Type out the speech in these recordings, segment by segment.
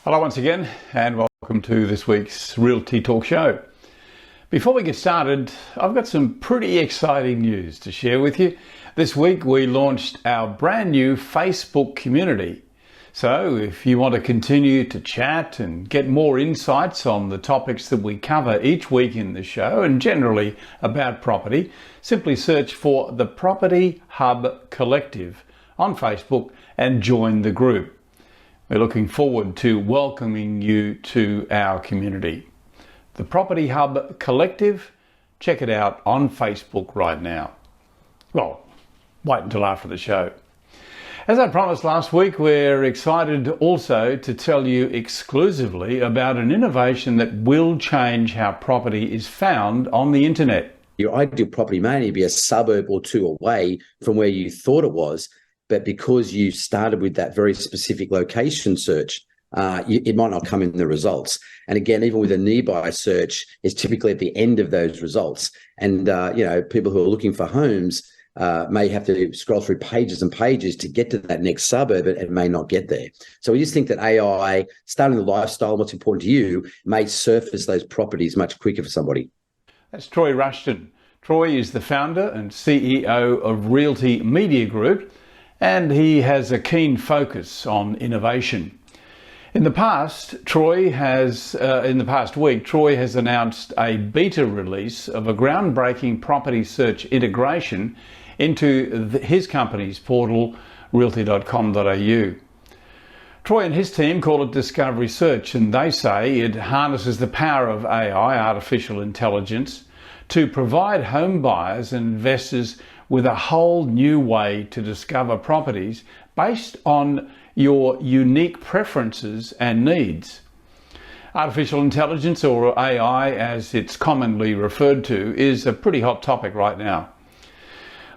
Hello once again and welcome to this week's Realty Talk Show. Before we get started, I've got some pretty exciting news to share with you. This week we launched our brand new Facebook community. So if you want to continue to chat and get more insights on the topics that we cover each week in the show and generally about property, simply search for the Property Hub Collective on Facebook and join the group. We're looking forward to welcoming you to our community. The Property Hub Collective, check it out on Facebook right now. Well, wait until after the show. As I promised last week, we're excited also to tell you exclusively about an innovation that will change how property is found on the internet. Your ideal property may only be a suburb or two away from where you thought it was, but because you started with that very specific location search, it might not come in the results. And again, even with a nearby search, it's typically at the end of those results. And, people who are looking for homes may have to scroll through pages and pages to get to that next suburb and may not get there. So we just think that AI, starting the lifestyle, what's important to you, may surface those properties much quicker for somebody. That's Troy Rushton. Troy is the founder and CEO of Realty Media Group, and he has a keen focus on innovation. In the past week, Troy has announced a beta release of a groundbreaking property search integration into his company's portal, realty.com.au. Troy and his team call it Discovery Search, and they say it harnesses the power of AI, artificial intelligence, to provide home buyers and investors with a whole new way to discover properties based on your unique preferences and needs. Artificial intelligence, or AI as it's commonly referred to, is a pretty hot topic right now.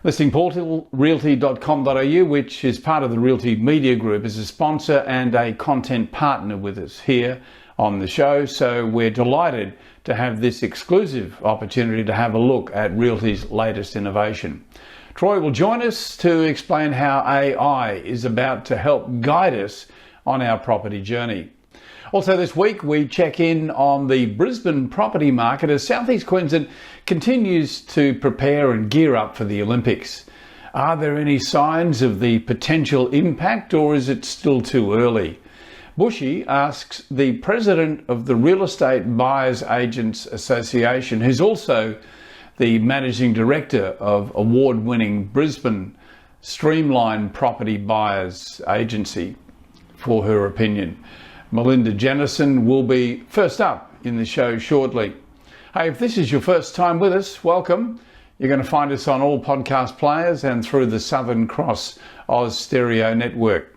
Listing portal realty.com.au, which is part of the Realty Media Group, is a sponsor and a content partner with us here on the show, so we're delighted to have this exclusive opportunity to have a look at Realty's latest innovation. Troy will join us to explain how AI is about to help guide us on our property journey. Also this week we check in on the Brisbane property market as Southeast Queensland continues to prepare and gear up for the Olympics. Are there any signs of the potential impact, or is it still too early? Bushy asks the president of the Real Estate Buyers Agents Association, who's also the managing director of award-winning Brisbane Streamline Property Buyers Agency, for her opinion. Melinda Jennison will be first up in the show shortly. Hey, if this is your first time with us, welcome. You're going to find us on all podcast players and through the Southern Cross Oz Stereo Network.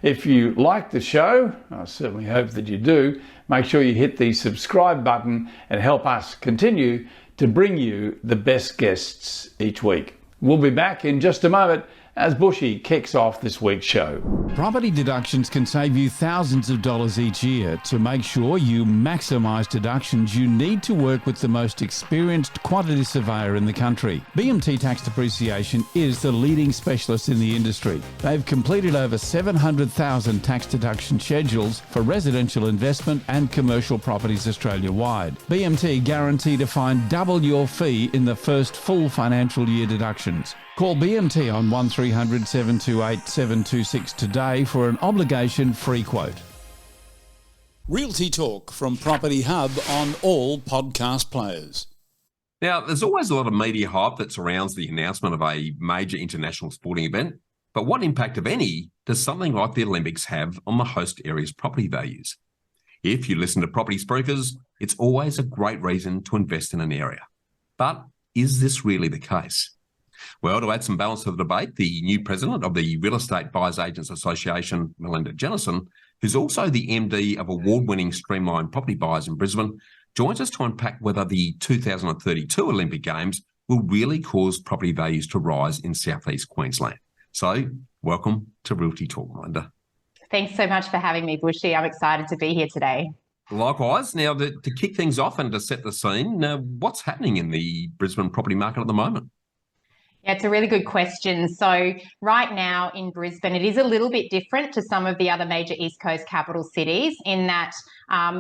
If you like the show, I certainly hope that you do, make sure you hit the subscribe button and help us continue to bring you the best guests each week. We'll be back in just a moment as Bushy kicks off this week's show. Property deductions can save you thousands of dollars each year. To make sure you maximise deductions, you need to work with the most experienced quantity surveyor in the country. BMT Tax Depreciation is the leading specialist in the industry. They've completed over 700,000 tax deduction schedules for residential investment and commercial properties Australia-wide. BMT guarantee to find double your fee in the first full financial year deductions. Call BMT on 1300 728 726 today for an obligation-free quote. Realty Talk from Property Hub on all podcast players. Now, there's always a lot of media hype that surrounds the announcement of a major international sporting event, but what impact, if any, does something like the Olympics have on the host area's property values? If you listen to property spoofers, it's always a great reason to invest in an area. But is this really the case? Well, to add some balance to the debate, the new president of the Real Estate Buyers Agents Association, Melinda Jennison, who's also the MD of award-winning Streamline Property Buyers in Brisbane, joins us to unpack whether the 2032 Olympic Games will really cause property values to rise in southeast Queensland. So, welcome to Realty Talk, Melinda. Thanks so much for having me, Bushy. I'm excited to be here today. Likewise. Now, to kick things off and to set the scene, what's happening in the Brisbane property market at the moment? Yeah, it's a really good question. So right now in Brisbane, it is a little bit different to some of the other major East Coast capital cities in that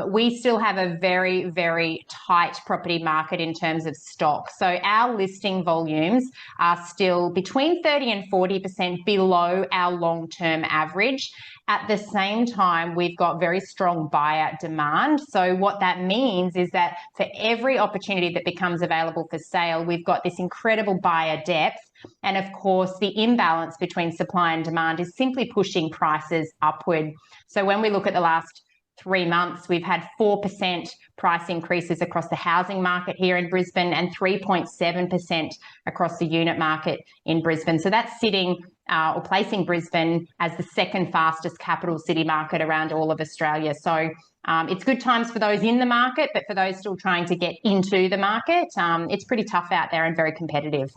we still have a very, very tight property market in terms of stock. So our listing volumes are still between 30 and 40% below our long-term average. At the same time, we've got very strong buyer demand. So what that means is that for every opportunity that becomes available for sale, we've got this incredible buyer depth. And of course, the imbalance between supply and demand is simply pushing prices upward. So when we look at the last 3 months, we've had 4% price increases across the housing market here in Brisbane and 3.7% across the unit market in Brisbane. So that's sitting or placing Brisbane as the second fastest capital city market around all of Australia. So it's good times for those in the market, but for those still trying to get into the market, it's pretty tough out there and very competitive.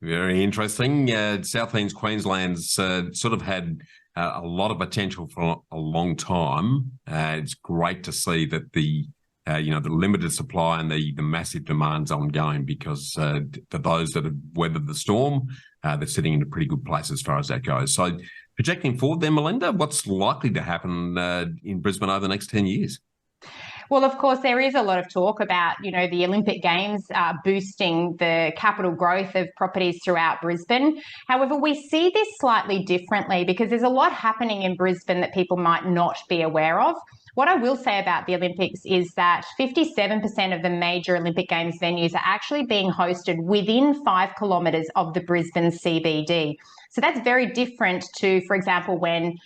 Very interesting. Southeast Queensland's sort of had a lot of potential for a long time. It's great to see that the limited supply and the massive demand's ongoing because for those that have weathered the storm, they're sitting in a pretty good place as far as that goes. So projecting forward then, Melinda, what's likely to happen in Brisbane over the next 10 years? Well, of course, there is a lot of talk about, the Olympic Games boosting the capital growth of properties throughout Brisbane. However, we see this slightly differently because there's a lot happening in Brisbane that people might not be aware of. What I will say about the Olympics is that 57% of the major Olympic Games venues are actually being hosted within 5 kilometres of the Brisbane CBD. So that's very different to, for example, when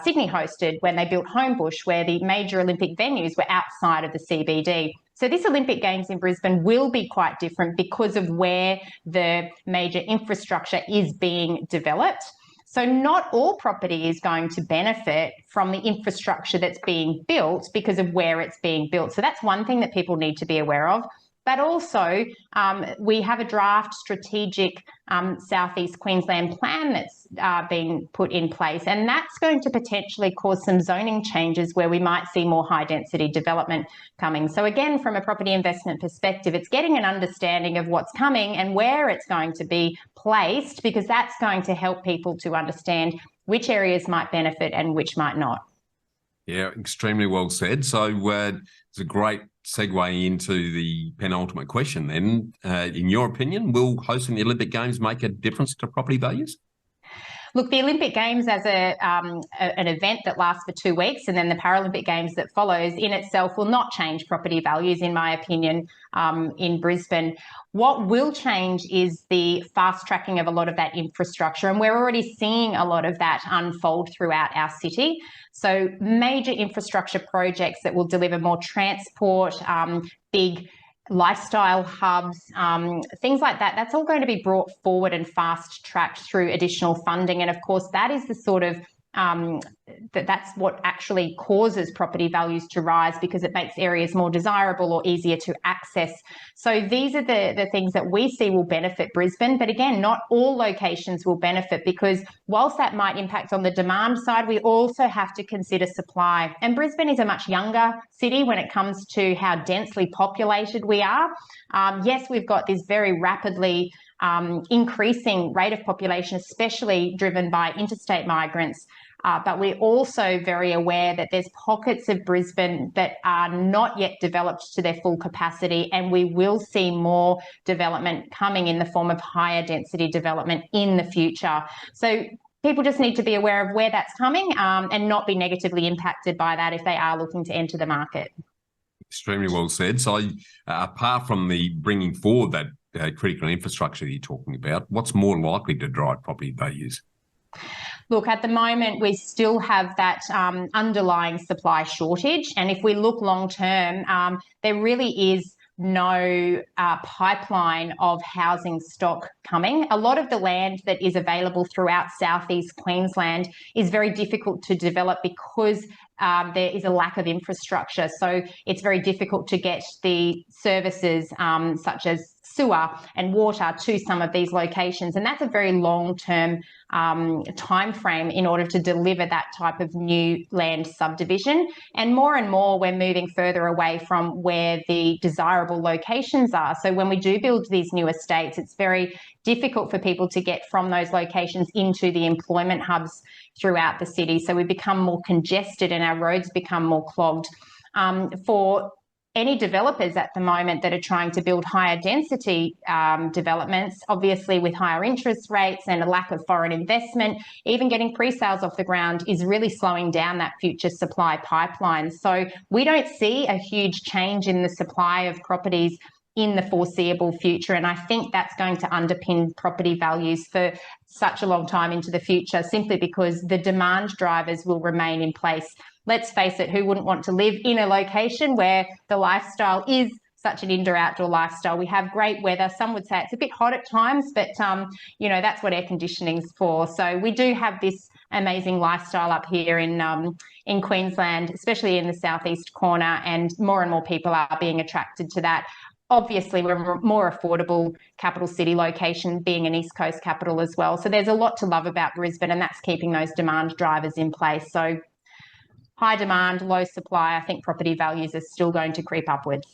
Sydney hosted, when they built Homebush, where the major Olympic venues were outside of the CBD. So this Olympic Games in Brisbane will be quite different because of where the major infrastructure is being developed. So not all property is going to benefit from the infrastructure that's being built because of where it's being built. So that's one thing that people need to be aware of. But also, we have a draft strategic Southeast Queensland plan that's been put in place, and that's going to potentially cause some zoning changes where we might see more high density development coming. So again, from a property investment perspective, it's getting an understanding of what's coming and where it's going to be placed, because that's going to help people to understand which areas might benefit and which might not. Yeah, extremely well said. So it's a great segue into the penultimate question then. In your opinion, will hosting the Olympic Games make a difference to property values? Look, the Olympic Games as an event that lasts for 2 weeks and then the Paralympic Games that follows in itself will not change property values, in my opinion, in Brisbane. What will change is the fast tracking of a lot of that infrastructure, and we're already seeing a lot of that unfold throughout our city. So major infrastructure projects that will deliver more transport, big lifestyle hubs, things like that, that's all going to be brought forward and fast tracked through additional funding. And of course, that is the sort of that's what actually causes property values to rise, because it makes areas more desirable or easier to access. So these are the things that we see will benefit Brisbane. But again, not all locations will benefit, because whilst that might impact on the demand side, we also have to consider supply. And Brisbane is a much younger city when it comes to how densely populated we are. Yes, we've got this very rapidly increasing rate of population, especially driven by interstate migrants. But we're also very aware that there's pockets of Brisbane that are not yet developed to their full capacity, and we will see more development coming in the form of higher density development in the future. So people just need to be aware of where that's coming and not be negatively impacted by that if they are looking to enter the market. Extremely well said. So apart from the bringing forward that critical infrastructure that you're talking about, what's more likely to drive property values? Look, at the moment, we still have that underlying supply shortage. And if we look long term, there really is no pipeline of housing stock coming. A lot of the land that is available throughout Southeast Queensland is very difficult to develop because there is a lack of infrastructure. So it's very difficult to get the services such as sewer and water to some of these locations. And that's a very long-term time frame in order to deliver that type of new land subdivision. And more we're moving further away from where the desirable locations are. So when we do build these new estates, it's very difficult for people to get from those locations into the employment hubs throughout the city. So we become more congested and our roads become more clogged. For any developers at the moment that are trying to build higher density developments, obviously with higher interest rates and a lack of foreign investment, even getting pre-sales off the ground is really slowing down that future supply pipeline. So we don't see a huge change in the supply of properties in the foreseeable future. And I think that's going to underpin property values for such a long time into the future, simply because the demand drivers will remain in place. Let's face it, who wouldn't want to live in a location where the lifestyle is such an indoor-outdoor lifestyle? We have great weather. Some would say it's a bit hot at times, but that's what air conditioning's for. So we do have this amazing lifestyle up here in Queensland, especially in the southeast corner, and more people are being attracted to that. Obviously, we're a more affordable capital city location, being an East Coast capital as well. So there's a lot to love about Brisbane, and that's keeping those demand drivers in place. So high demand, low supply, I think property values are still going to creep upwards.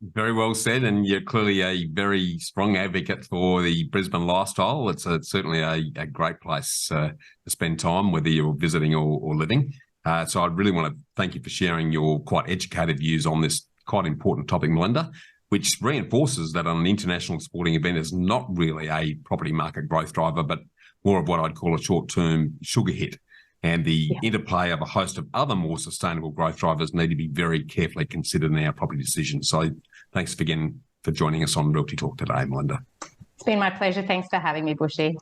Very well said, and you're clearly a very strong advocate for the Brisbane lifestyle. It's certainly a great place to spend time, whether you're visiting or living. So I really want to thank you for sharing your quite educated views on this quite important topic, Melinda, which reinforces that an international sporting event is not really a property market growth driver, but more of what I'd call a short-term sugar hit. And the interplay of a host of other more sustainable growth drivers need to be very carefully considered in our property decisions. So thanks again for joining us on Realty Talk today, Melinda. It's been my pleasure. Thanks for having me, Bushy.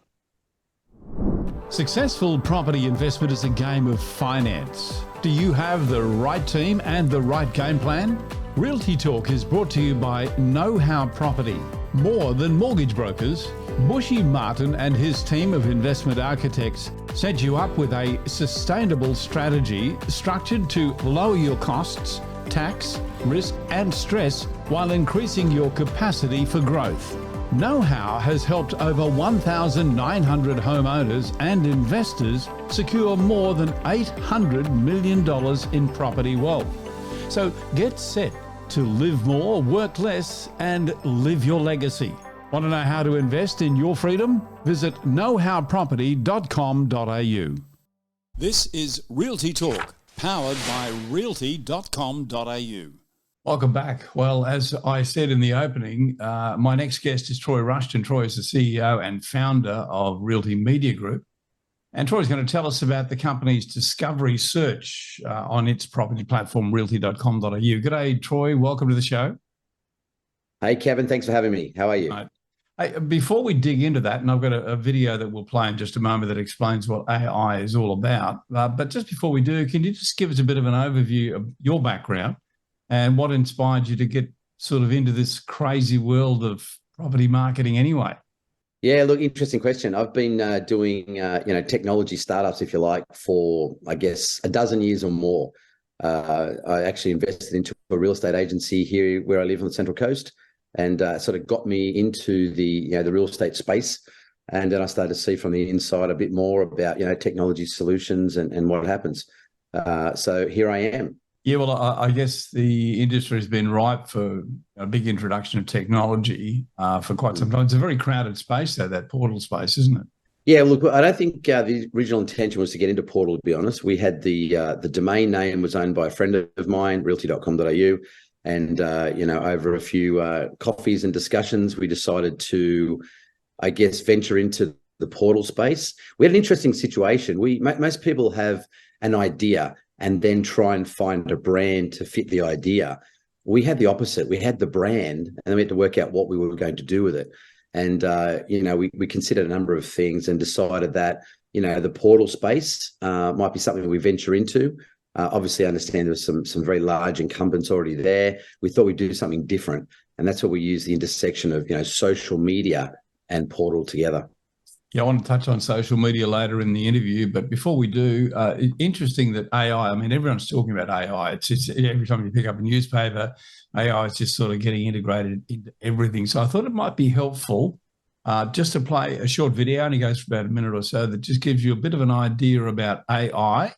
Successful property investment is a game of finance. Do you have the right team and the right game plan? Realty Talk is brought to you by Know How Property. More than mortgage brokers, Bushy Martin and his team of investment architects set you up with a sustainable strategy structured to lower your costs, tax, risk and stress while increasing your capacity for growth. Know How has helped over 1,900 homeowners and investors secure more than $800 million in property wealth. So get set to live more, work less, and live your legacy. Want to know how to invest in your freedom? Visit knowhowproperty.com.au. This is Realty Talk, powered by realty.com.au. Welcome back. Well, as I said in the opening, my next guest is Troy Rushton. Troy is the CEO and founder of Realty Media Group. And Troy's going to tell us about the company's discovery search on its property platform, realty.com.au. G'day, Troy. Welcome to the show. Hey, Kevin. Thanks for having me. How are you? Right. Hey, before we dig into that, and I've got a video that we'll play in just a moment that explains what AI is all about. But just before we do, can you just give us a bit of an overview of your background and what inspired you to get sort of into this crazy world of property marketing anyway? Yeah, look, interesting question. I've been doing, technology startups, if you like, for, I guess, a dozen years or more. I actually invested into a real estate agency here where I live on the Central Coast, and sort of got me into the real estate space. And then I started to see from the inside a bit more about, technology solutions and what happens. So here I am. Yeah, well, I guess the industry has been ripe for a big introduction of technology for quite some time. It's a very crowded space, though, that portal space, isn't it? Yeah, look, I don't think the original intention was to get into portal, to be honest. We had the domain name was owned by a friend of mine, realty.com.au. And, over a few coffees and discussions, we decided to, I guess, venture into the portal space. We had an interesting situation. Most people have an idea and then try and find a brand to fit the idea. We had the opposite. We had the brand, and then we had to work out what we were going to do with it. And, we considered a number of things and decided that, the portal space might be something we venture into. Obviously, I understand there's some very large incumbents already there. We thought we'd do something different. And that's what we use the intersection of, social media and portal together. Yeah, I want to touch on social media later in the interview, but before we do, interesting that AI, I mean, everyone's talking about AI. It's just every time you pick up a newspaper, AI is just sort of getting integrated into everything. So I thought it might be helpful just to play a short video, only goes for about a minute or so, that just gives you a bit of an idea about AI.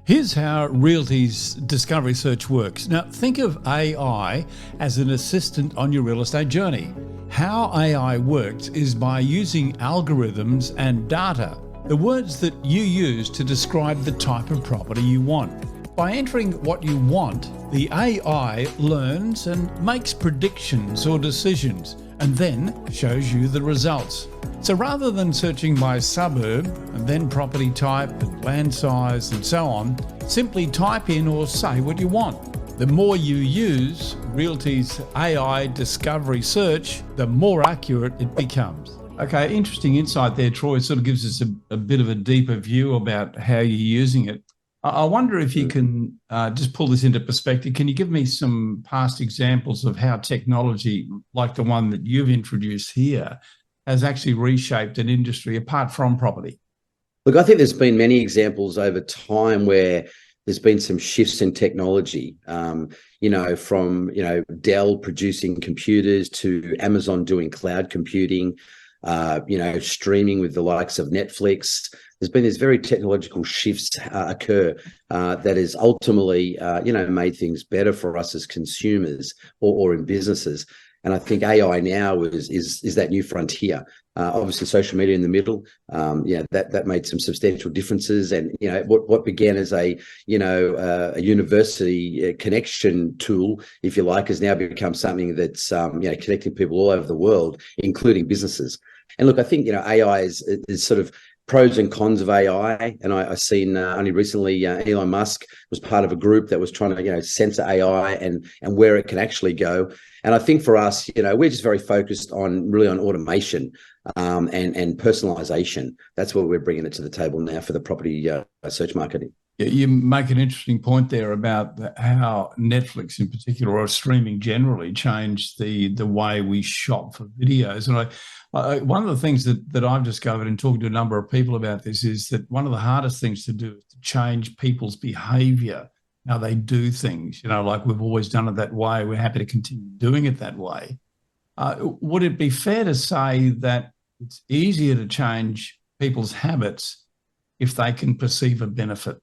Here's how Realty's discovery search works. Now, think of AI as an assistant on your real estate journey. How AI works is by using algorithms and data, the words that you use to describe the type of property you want. By entering what you want, the AI learns and makes predictions or decisions, and then shows you the results. So rather than searching by suburb and then property type and land size and so on, simply type in or say what you want. The more you use Realty's AI discovery search, the more accurate it becomes. Okay, interesting insight there, Troy. It sort of gives us a bit of a deeper view about how you're using it. I wonder if you can just pull this into perspective. Can you give me some past examples of how technology, like the one that you've introduced here, has actually reshaped an industry apart from property? Look, I think there's been many examples over time where there's been some shifts in technology, from Dell producing computers to Amazon doing cloud computing, streaming with the likes of Netflix. There's been these very technological shifts occur that has ultimately, made things better for us as consumers or in businesses. And I think AI now is that new frontier. Obviously, social media in the middle, that made some substantial differences. And what began as a university connection tool, if you like, has now become something that's connecting people all over the world, including businesses. And look, I think AI is sort of pros and cons of AI. And I've seen only recently Elon Musk was part of a group that was trying to censor AI and where it can actually go. And I think for us, we're just very focused on automation and personalization. That's where we're bringing it to the table now for the property search marketing. Yeah, you make an interesting point there about how Netflix in particular, or streaming generally, changed the way we shop for videos. And one of the things that I've discovered in talking to a number of people about this is that one of the hardest things to do is to change people's behavior, how they do things. Like we've always done it that way. We're happy to continue doing it that way. Would it be fair to say that it's easier to change people's habits if they can perceive a benefit?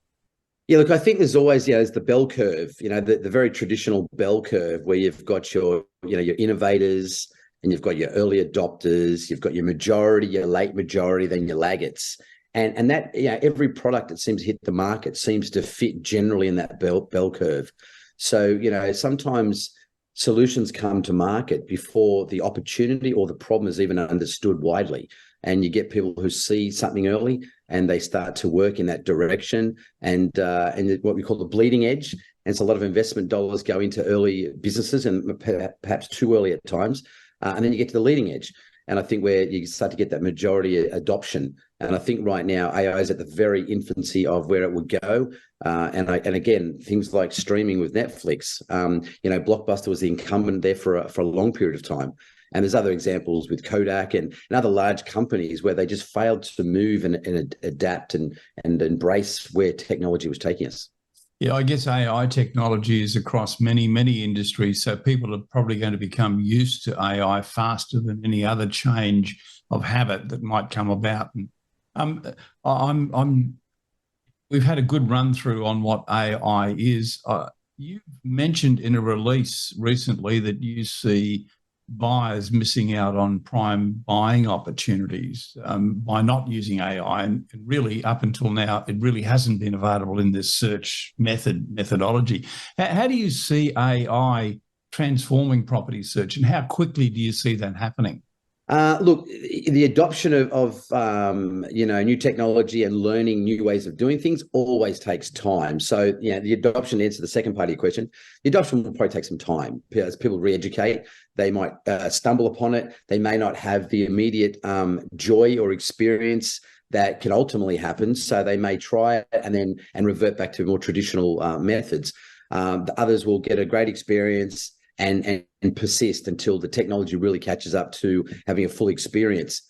Yeah, look, I think there's always, there's the bell curve, the very traditional bell curve where you've got your innovators and you've got your early adopters, you've got your majority, your late majority, then your laggards. And that, every product that seems to hit the market seems to fit generally in that bell curve. So, sometimes solutions come to market before the opportunity or the problem is even understood widely. And you get people who see something early and they start to work in that direction and what we call the bleeding edge. And so a lot of investment dollars go into early businesses and perhaps too early at times. And then you get to the leading edge. And I think where you start to get that majority adoption. And I think right now AI is at the very infancy of where it would go. And again, things like streaming with Netflix, Blockbuster was the incumbent there for a long period of time. And there's other examples with Kodak and other large companies where they just failed to move and adapt and embrace where technology was taking us. Yeah, I guess AI technology is across many, many industries. So people are probably going to become used to AI faster than any other change of habit that might come about. And we've had a good run through on what AI is. You've mentioned in a release recently that you see buyers missing out on prime buying opportunities by not using AI. And really, up until now, it really hasn't been available in this search methodology. How do you see AI transforming property search, and how quickly do you see that happening? Look, the adoption of new technology and learning new ways of doing things always takes time. So, the adoption, to answer the second part of your question, the adoption will probably take some time. As people re-educate, they might stumble upon it. They may not have the immediate joy or experience that can ultimately happen. So they may try it and revert back to more traditional methods. The others will get a great experience and persist until the technology really catches up to having a full experience.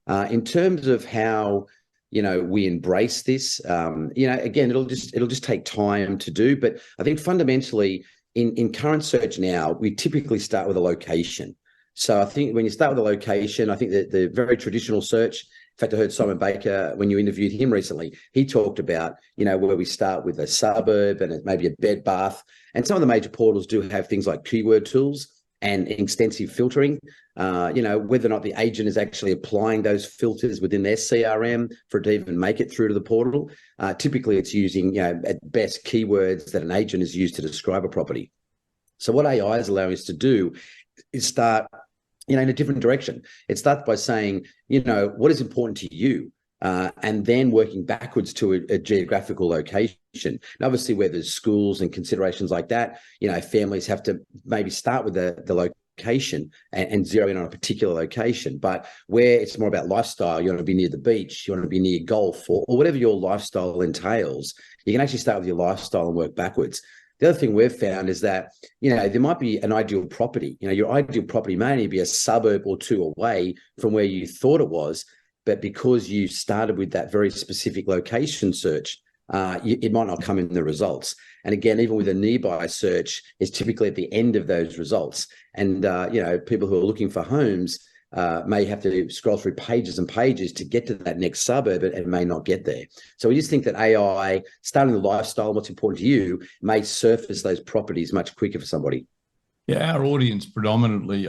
In terms of how, we embrace this, again, it'll just take time to do. But I think fundamentally in current search now, we typically start with a location. So I think when you start with a location, I think that the very traditional search, in fact, I heard Simon Baker, when you interviewed him recently, he talked about, where we start with a suburb and maybe a bed bath. And some of the major portals do have things like keyword tools and extensive filtering, whether or not the agent is actually applying those filters within their CRM for it to even make it through to the portal. Typically, it's using, at best, keywords that an agent has used to describe a property. So what AI is allowing us to do is start, in a different direction. It starts by saying, what is important to you? And then working backwards to a geographical location. And obviously, where there's schools and considerations like that, families have to maybe start with the location and zero in on a particular location. But where it's more about lifestyle, you want to be near the beach, you want to be near golf, or whatever your lifestyle entails, you can actually start with your lifestyle and work backwards. The other thing we've found is that, there might be an ideal property. Your ideal property may only be a suburb or two away from where you thought it was. But because you started with that very specific location search, it might not come in the results. And again, even with a nearby search, it's typically at the end of those results. And, people who are looking for homes may have to scroll through pages and pages to get to that next suburb and may not get there. So we just think that AI, starting the lifestyle, what's important to you, may surface those properties much quicker for somebody. Yeah, our audience predominantly,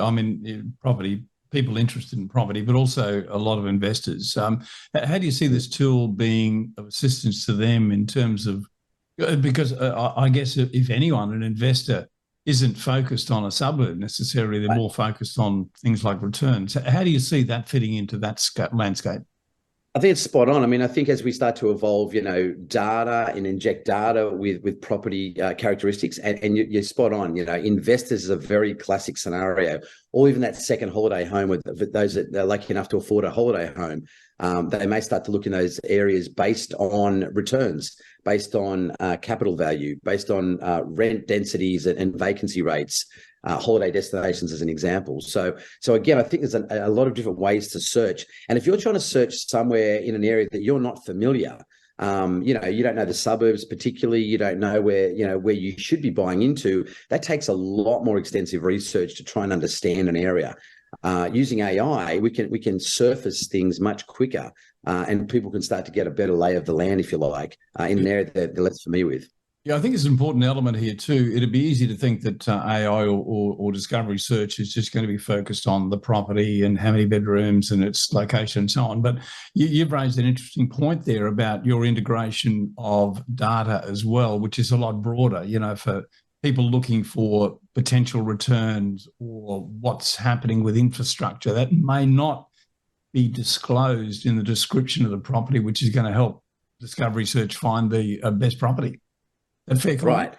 property, people interested in property, but also a lot of investors. How do you see this tool being of assistance to them in terms of, because I guess if anyone, an investor, isn't focused on a suburb necessarily, they're more focused on things like returns. How do you see that fitting into that landscape? I think it's spot on. I think as we start to evolve, data and inject data with property characteristics, and you're spot on. Investors is a very classic scenario, or even that second holiday home with those that are lucky enough to afford a holiday home. They may start to look in those areas based on returns, based on capital value, based on rent densities and vacancy rates. Holiday destinations as an example. So again, I think there's a lot of different ways to search. And if you're trying to search somewhere in an area that you're not familiar, you don't know the suburbs particularly, you don't know where you should be buying into, that takes a lot more extensive research to try and understand an area. Using AI, we can surface things much quicker, and people can start to get a better lay of the land, if you like, in an area that they're less familiar with. Yeah, I think it's an important element here too. It'd be easy to think that AI or discovery search is just going to be focused on the property and how many bedrooms and its location and so on. But you've raised an interesting point there about your integration of data as well, which is a lot broader, for people looking for potential returns or what's happening with infrastructure that may not be disclosed in the description of the property, which is going to help discovery search find the best property. Right.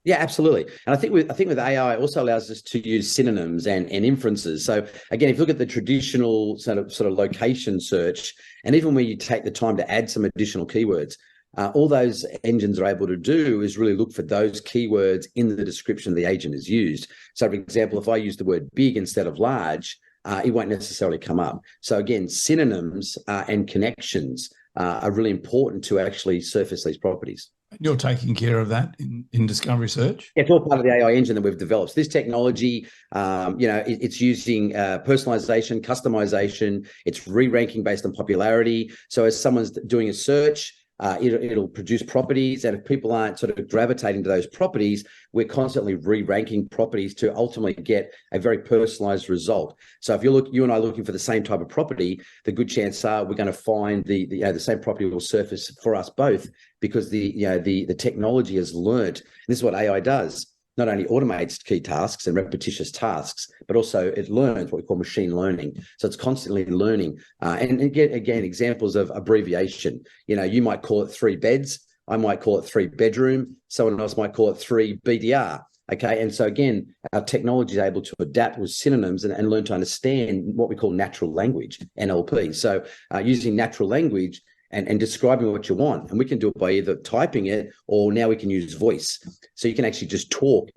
Yeah, absolutely. And I think with AI, it also allows us to use synonyms and inferences. So again, if you look at the traditional sort of location search, and even when you take the time to add some additional keywords, all those engines are able to do is really look for those keywords in the description the agent has used. So for example, if I use the word big instead of large, it won't necessarily come up. So again, synonyms and connections are really important to actually surface these properties. You're taking care of that in discovery search? Yeah, it's all part of the AI engine that we've developed. This technology, it's using personalization, customization. It's re-ranking based on popularity. So as someone's doing a search, it'll produce properties, and if people aren't sort of gravitating to those properties, we're constantly re-ranking properties to ultimately get a very personalized result. So if you and I are looking for the same type of property, the good chance are we're going to find the same property will surface for us both, because the technology has learnt. This is what AI does. Not only automates key tasks and repetitious tasks, but also it learns, what we call machine learning. So it's constantly learning. And again, examples of abbreviation. You might call it 3 beds. I might call it 3 bedroom. Someone else might call it 3 BDR. Okay. And so again, our technology is able to adapt with synonyms and learn to understand what we call natural language, NLP. So using natural language and describing what you want. And we can do it by either typing it, or now we can use voice. So you can actually just talk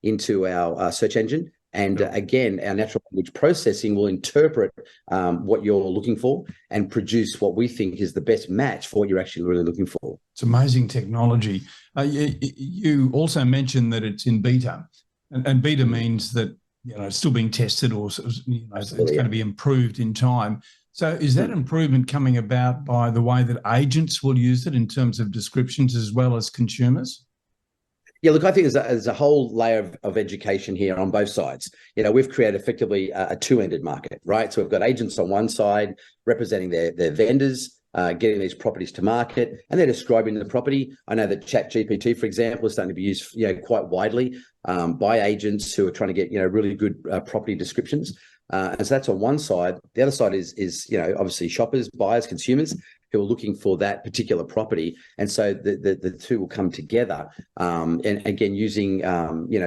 into our search engine, And again, our natural language processing will interpret what you're looking for and produce what we think is the best match for what you're actually really looking for. It's amazing technology. You also mentioned that it's in beta, and beta means that it's still being tested, or it's going to be improved in time. So is that improvement coming about by the way that agents will use it in terms of descriptions as well as consumers? Yeah, look, I think there's a whole layer of education here on both sides. We've created effectively a two-ended market, right? So we've got agents on one side representing their vendors, getting these properties to market, and they're describing the property. I know that ChatGPT, for example, is starting to be used quite widely by agents who are trying to get really good property descriptions. And so that's on one side. The other side is obviously shoppers, buyers, consumers who are looking for that particular property. And so the two will come together. And again, using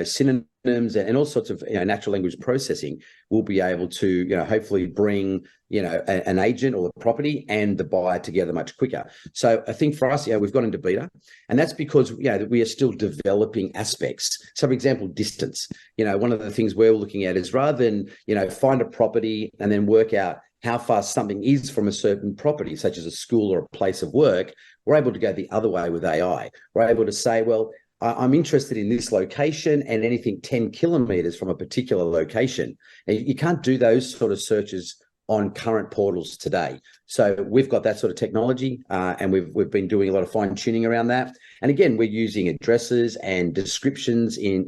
synonyms and all sorts of natural language processing, we'll be able to hopefully bring an agent or the property and the buyer together much quicker. So I think for us, we've gone into beta, and that's because we are still developing aspects. So for example, distance. One of the things we're looking at is rather than find a property and then work out how far something is from a certain property, such as a school or a place of work, we're able to go the other way with AI. We're able to say, well, I'm interested in this location and anything 10 kilometers from a particular location. Now, you can't do those sort of searches on current portals today. So we've got that sort of technology, and we've been doing a lot of fine tuning around that. And again, we're using addresses and descriptions in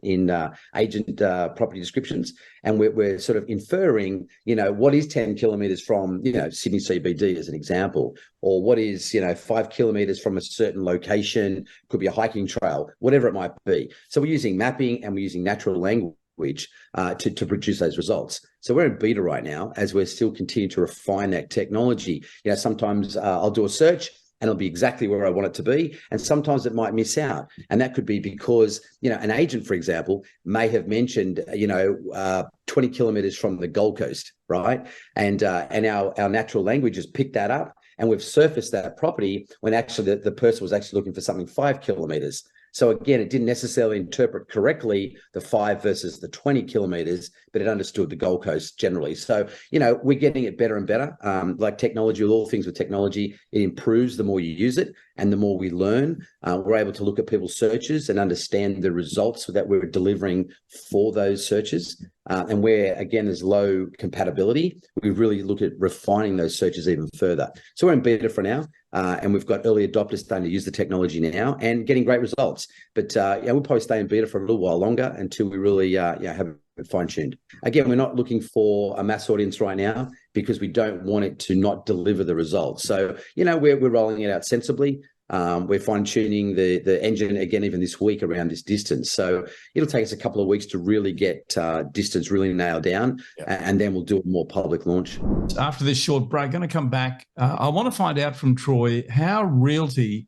agent property descriptions, and we're sort of inferring, what is 10 kilometers from, Sydney CBD as an example, or what is, 5 kilometers from a certain location, could be a hiking trail, whatever it might be. So we're using mapping and we're using natural language to produce those results. So we're in beta right now as we're still continuing to refine that technology. Sometimes I'll do a search and it'll be exactly where I want it to be, and sometimes it might miss out. And that could be because, an agent, for example, may have mentioned, 20 kilometers from the Gold Coast, right? And our natural language has picked that up, and we've surfaced that property when actually the person was actually looking for something 5 kilometers. So again, it didn't necessarily interpret correctly the 5 versus the 20 kilometers, but it understood the Gold Coast generally. So, we're getting it better and better. Like technology, with all things with technology, it improves the more you use it and the more we learn. We're able to look at people's searches and understand the results that we're delivering for those searches. And where, again, there's low compatibility, we really look at refining those searches even further. So we're in beta for now. And we've got early adopters starting to use the technology now and getting great results. But we'll probably stay in beta for a little while longer until we really have it fine-tuned. Again, we're not looking for a mass audience right now because we don't want it to not deliver the results. So, we're rolling it out sensibly. We're fine-tuning the engine again, even this week, around this distance. So it'll take us a couple of weeks to really get distance really nailed down, and then we'll do a more public launch. After this short break, going to come back. I want to find out from Troy how Realty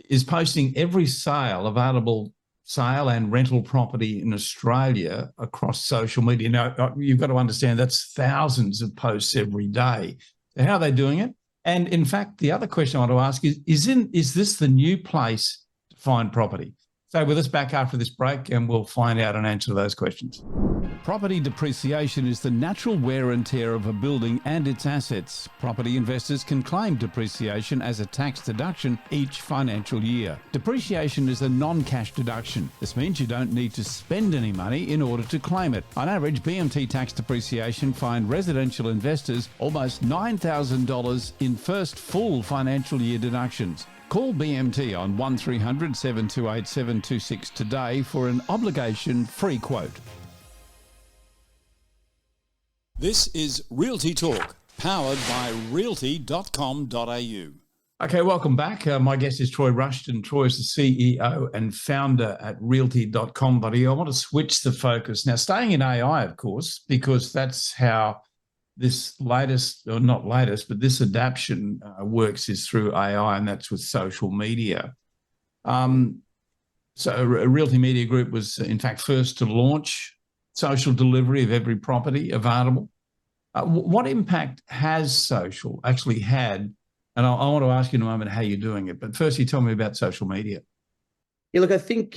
is posting every available sale and rental property in Australia across social media. Now, you've got to understand that's thousands of posts every day. So how are they doing it? And in fact, the other question I want to ask is this the new place to find property? Stay with us back after this break and we'll find out and answer those questions. Property depreciation is the natural wear and tear of a building and its assets. Property investors can claim depreciation as a tax deduction each financial year. Depreciation is a non-cash deduction. This means you don't need to spend any money in order to claim it. On average, BMT tax depreciation fined residential investors almost $9,000 in first full financial year deductions. Call BMT on 1300 728 726 today for an obligation-free quote. This is Realty Talk, powered by realty.com.au. Okay, welcome back. My guest is Troy Rushton. Troy is the CEO and founder at realty.com.au. I want to switch the focus. Now, staying in AI, of course, because that's how this latest, or not latest, but this adaptation works is through AI, and that's with social media. So Realty Media Group was, in fact, first to launch social delivery of every property available. What impact has social actually had? And I want to ask you in a moment how you're doing it. But first, you tell me about social media. Yeah, look, I think,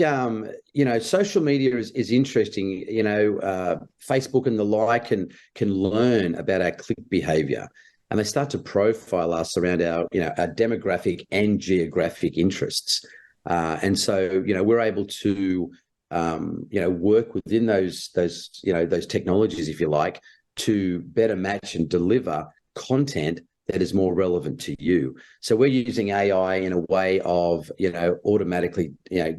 social media is interesting. Facebook and the like can learn about our click behavior, and they start to profile us around our demographic and geographic interests. And so, we're able to, work within those technologies, if you like, to better match and deliver content that is more relevant to you. So we're using AI in a way of, automatically,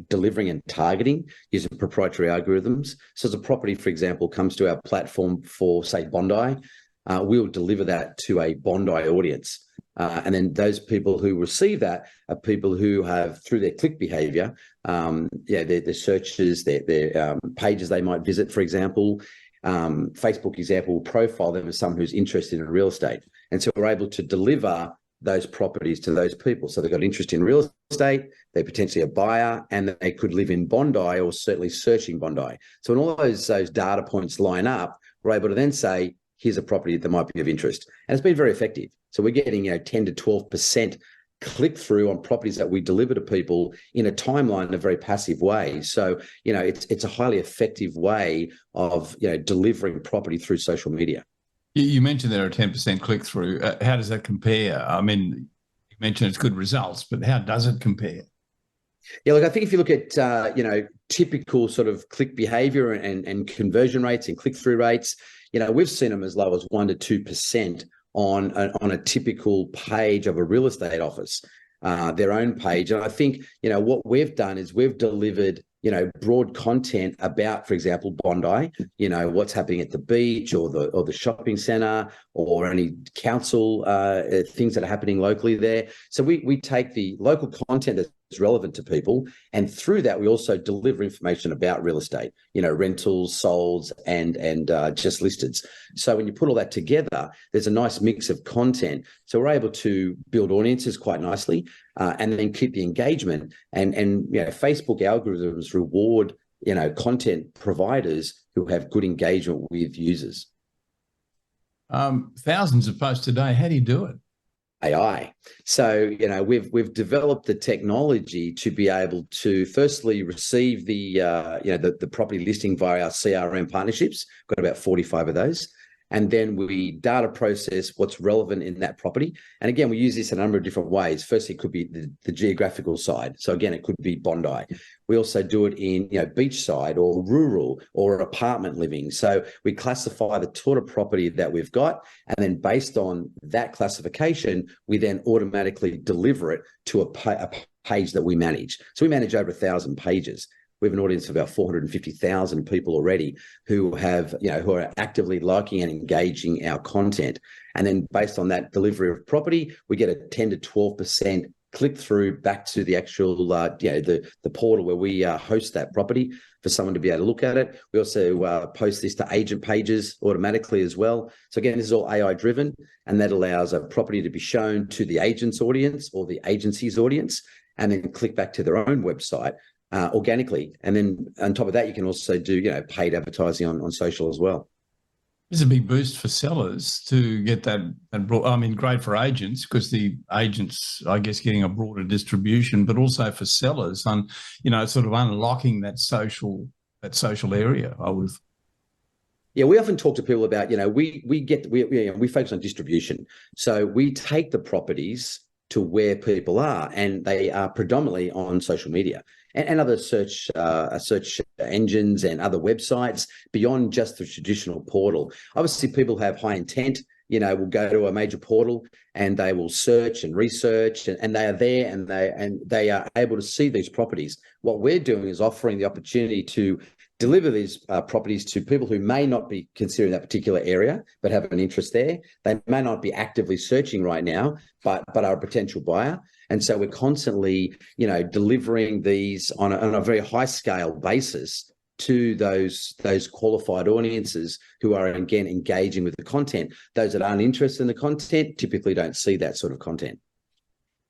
delivering and targeting using proprietary algorithms. So as a property, for example, comes to our platform for, say, Bondi, we'll deliver that to a Bondi audience. And then those people who receive that are people who have, through their click behavior, their searches, their pages they might visit, for example, Facebook example will profile them as someone who's interested in real estate. And so we're able to deliver those properties to those people. So they've got interest in real estate, they're potentially a buyer, and they could live in Bondi or certainly searching Bondi. So when all those data points line up, we're able to then say, here's a property that might be of interest. And it's been very effective. So we're getting 10 to 12% click through on properties that we deliver to people in a timeline in a very passive way. So, it's a highly effective way of, delivering property through social media. You mentioned there are 10% click through. How does that compare? I mean, you mentioned it's good results, but how does it compare? Yeah, look, I think if you look at, typical sort of click behavior and conversion rates and click-through rates, we've seen them as low as 1% to 2% on a typical page of a real estate office, their own page. And I think, what we've done is we've delivered, broad content about, for example, Bondi, what's happening at the beach or the shopping centre or any council things that are happening locally there. So we take the local content that's relevant to people, and through that we also deliver information about real estate, rentals, solds, and just listeds. So when you put all that together, there's a nice mix of content. So we're able to build audiences quite nicely, and then keep the engagement. And Facebook algorithms reward content providers who have good engagement with users. Thousands of posts a day. How do you do it? AI. So, we've developed the technology to be able to firstly receive the property listing via our CRM partnerships. Got about 45 of those. And then we data process what's relevant in that property. And again, we use this in a number of different ways. Firstly, it could be the geographical side. So again, it could be Bondi. We also do it in beachside or rural or apartment living. So we classify the sort of property that we've got, and then based on that classification, we then automatically deliver it to a page that we manage. So we manage over 1,000 pages. We have an audience of about 450,000 people already who have, who are actively liking and engaging our content. And then based on that delivery of property, we get a 10 to 12% click through back to the actual, the portal where we host that property for someone to be able to look at it. We also post this to agent pages automatically as well. So again, this is all AI driven, and that allows a property to be shown to the agent's audience or the agency's audience, and then click back to their own website organically. And then on top of that, you can also do, paid advertising on social as well. It's a big boost for sellers to get that. Great for agents because the agents, I guess, getting a broader distribution, but also for sellers on, sort of unlocking that social area. Yeah, we often talk to people about, we focus on distribution. So we take the properties to where people are, and they are predominantly on social media and other search engines and other websites beyond just the traditional portal. Obviously, people have high intent, will go to a major portal and they will search and research, and they are there and they are able to see these properties. What we're doing is offering the opportunity to deliver these properties to people who may not be considering that particular area, but have an interest there. They may not be actively searching right now, but are a potential buyer. And so we're constantly, delivering these on a very high scale basis to those qualified audiences who are, again, engaging with the content. Those that aren't interested in the content typically don't see that sort of content.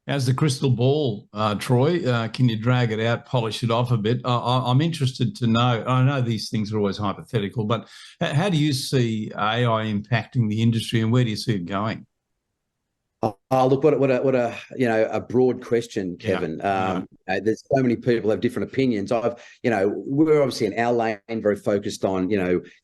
How's the crystal ball, Troy? Can you drag it out, polish it off a bit? I'm interested to know, I know these things are always hypothetical, but how do you see AI impacting the industry, and where do you see it going? Oh, look, what a a broad question, Kevin. There's so many people have different opinions. We're obviously in our lane very focused on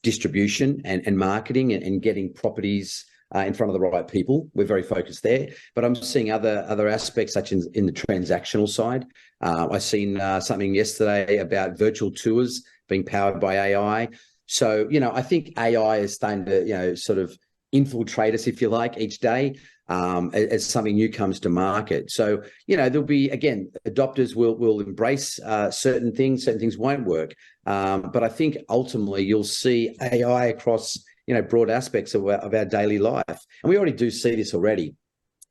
distribution and marketing and getting properties in front of the right people. We're very focused there, but I'm seeing other aspects such as in the transactional side. I seen something yesterday about virtual tours being powered by AI. So I think AI is starting to sort of infiltrate us, if you like, each day. As something new comes to market. So, there'll be, again, adopters will embrace certain things won't work. But I think ultimately you'll see AI across, broad aspects of our daily life. And we already do see this already.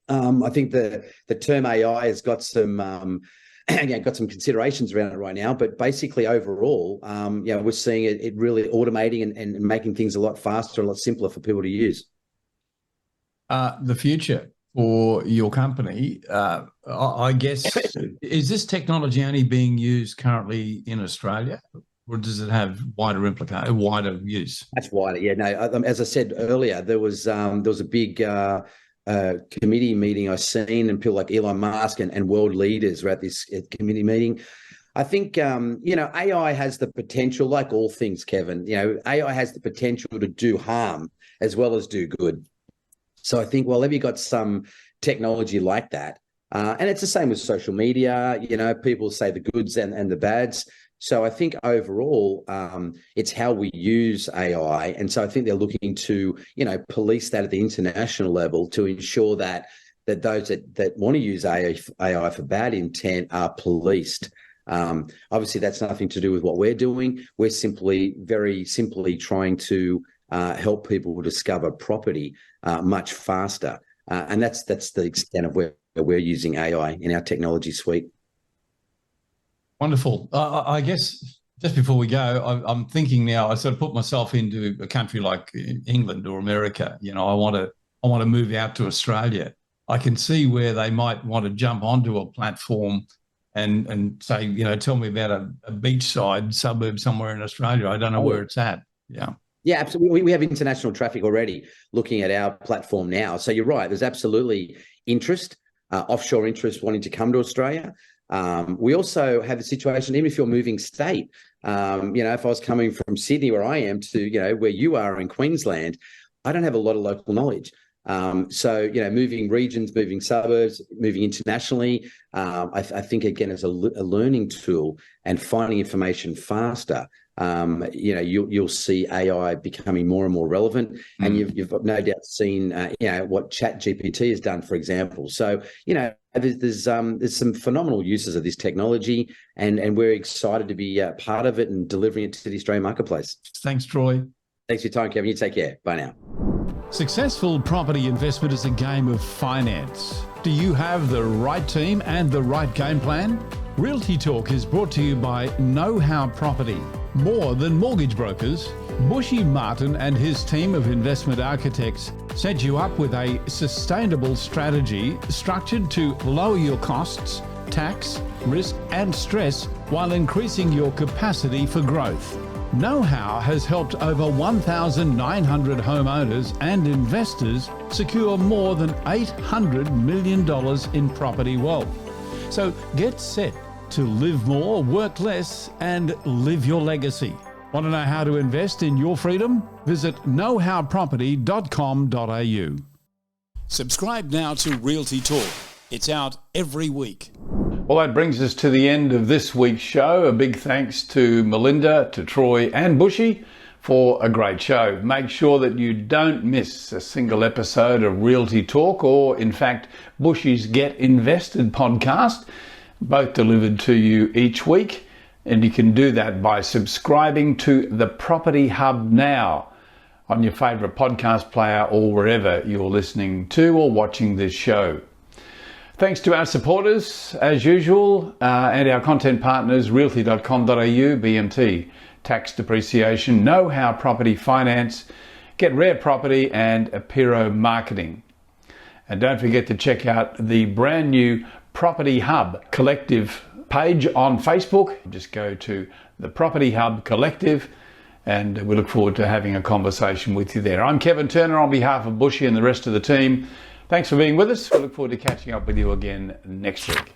I think the term AI has got some, got some considerations around it right now, but basically overall, we're seeing it really automating and making things a lot faster, a lot simpler for people to use. The future for your company, I guess, is this technology only being used currently in Australia, or does it have wider use? That's wider, yeah. No, as I said earlier, there was a big committee meeting I seen, and people like Elon Musk and world leaders were at this committee meeting. I think AI has the potential, like all things, Kevin. AI has the potential to do harm as well as do good. So I think, well, have you got some technology like that? And it's the same with social media. People say the goods and the bads. So I think overall, it's how we use AI. And so I think they're looking to, police that at the international level to ensure that those that want to use AI for bad intent are policed. Obviously, that's nothing to do with what we're doing. We're very simply trying to help people discover property much faster. And that's the extent of where we're using AI in our technology suite. Wonderful. I guess just before we go, I'm thinking now, I sort of put myself into a country like England or America. I want to move out to Australia. I can see where they might want to jump onto a platform and say, tell me about a beachside suburb somewhere in Australia. I don't know where it's at. Yeah. Yeah, absolutely. We have international traffic already looking at our platform now. So you're right. There's absolutely interest, offshore interest wanting to come to Australia. We also have the situation, even if you're moving state, if I was coming from Sydney, where I am, to, where you are in Queensland, I don't have a lot of local knowledge. So, moving regions, moving suburbs, moving internationally, I think, again, as a learning tool and finding information faster, you'll see AI becoming more and more relevant. And you've no doubt seen, what ChatGPT has done, for example. So, there's some phenomenal uses of this technology, and we're excited to be part of it and delivering it to the Australian marketplace. Thanks, Troy. Thanks for your time, Kevin. You take care. Bye now. Successful property investment is a game of finance. Do you have the right team and the right game plan? Realty Talk is brought to you by Know How Property. More than mortgage brokers, Bushy Martin and his team of investment architects set you up with a sustainable strategy structured to lower your costs, tax, risk and stress while increasing your capacity for growth. Know How has helped over 1,900 homeowners and investors secure more than $800 million in property wealth. So get set to live more, work less, and live your legacy. Want to know how to invest in your freedom? Visit knowhowproperty.com.au. Subscribe now to Realty Talk. It's out every week. Well, that brings us to the end of this week's show. A big thanks to Melinda, to Troy and Bushy for a great show. Make sure that you don't miss a single episode of Realty Talk, or in fact, Bushy's Get Invested podcast, both delivered to you each week. And you can do that by subscribing to the Property Hub now on your favourite podcast player or wherever you're listening to or watching this show. Thanks to our supporters, as usual, and our content partners, realty.com.au, BMT, Tax Depreciation, Know How Property Finance, Get Rare Property, and Apiro Marketing. And don't forget to check out the brand new Property Hub Collective page on Facebook. Just go to the Property Hub Collective, and we look forward to having a conversation with you there. I'm Kevin Turner on behalf of Bushy and the rest of the team. Thanks for being with us. We look forward to catching up with you again next week.